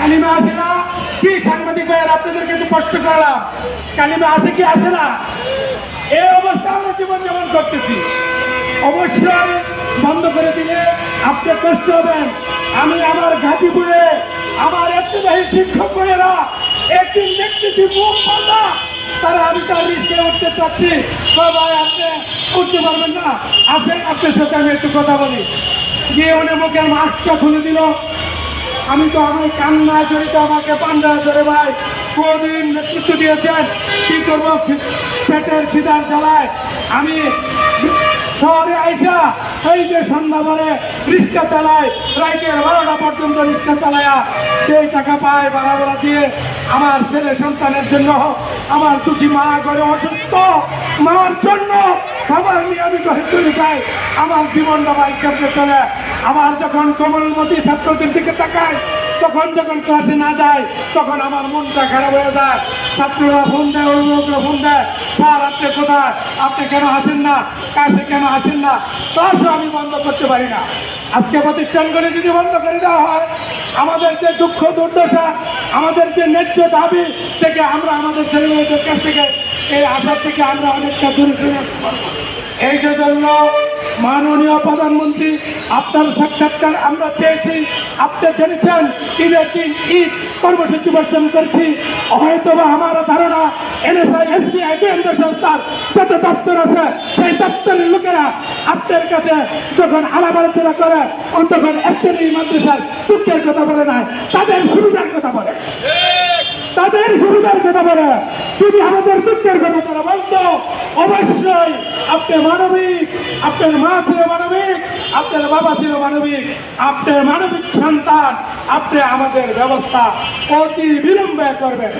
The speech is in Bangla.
কালিমা আসে না কি? সাংবাদিক ভাইয়ের আপনাদের কাছে প্রশ্ন করলাম, কালিমা আসে কি আসে না? এই অবস্থা আমরা জীবনযাপন করতেছি। অবশ্যই বন্ধ করে দিলে আপনি কষ্ট হবেন। আমি আমার গাজীপুরে আমার ঐতিহ্যবাহী শিক্ষক ভাইয়েরা একদিন দেখতেছি মুখ বাঁধা, তারা আমি তার রিস্কে উঠতে চাচ্ছি। ভাই আপনি উঠতে পারবেন না, আসেন আপনার সাথে আমি একটু কথা বলি। গিয়ে উনি মুখের মাস্কটা খুলে দিল। আমি তো আমার কান্না জড়িত, আমাকে পান্ডা ধরে ভাই কোনদিন নেতৃত্ব দিয়েছেন, কি করবো পেটের খিদার জ্বালায় আমি শহরে আইসা এই যে সন্ধ্যাবারে রিক্সা চালায়, রাইতের 12টা পর্যন্ত রিক্সা চালায়া সেই টাকা পায় ভাড়া দিয়ে আমার ছেলে সন্তানের জন্য, আমার দুঃখী মা ঘরে অসুস্থ মার জন্য খাবার নিয়ে আমি ঘরে চলে যাই। আমার জীবনটা বাইক করতে চলে। আবার যখন কোমলমতি ছাত্রদের দিকে তাকায়, তখন যখন ক্লাসে না যায় তখন আমার মনটা খারাপ হয়ে যায়। ছাত্ররা ফোন দেয়, অভিভাবকরা ফোন দেয়, স্যার আপনি কোথায়, আপনি কেন আসেন না, কাছে কেন আসেন না? ক্লাসও আমি বন্ধ করতে পারি না। আজকে প্রতিষ্ঠানগুলি যদি বন্ধ করে দেওয়া হয়, আমাদের যে দুঃখ দুর্দশা, আমাদের যে ন্যায্য দাবি থেকে আমরা আমাদের ছেলেমেয়েদের কাছ থেকে এই আশা থেকে আমরা অনেকটা দূরে সরে আসতে পারবো। এই জন্য মাননীয় প্রধানমন্ত্রী আপনার সাক্ষাৎকার আমরা চেয়েছি। আপনি জেনেছেন ঈদের দিন ঈদ কর্মসূচি বর্জন করছি। হয়তোবা আমার ধারণা এনএসআই, এসবিআই, কেন্দ্র সংস্থার যত দপ্তর আছে সেই দপ্তরের লোকেরা আপনার কাছে যখন আলাপ আলোচনা করে তখন একজনই মাদ্রাসার দুঃখের কথা বলে না, তাদের সুবিধার কথা বলে, তাদের সুবিধার কথা বলে। যদি আমাদের দুঃখের কথা তারা বলতো, অবশ্যই আপনি মানবিক, আপনার মা ছিল মানবিক, আপনার বাবা ছিল মানবিক, আপনার মানবিক সন্তান, আপনি আমাদের ব্যবস্থা অতি বিলম্বে করবেন।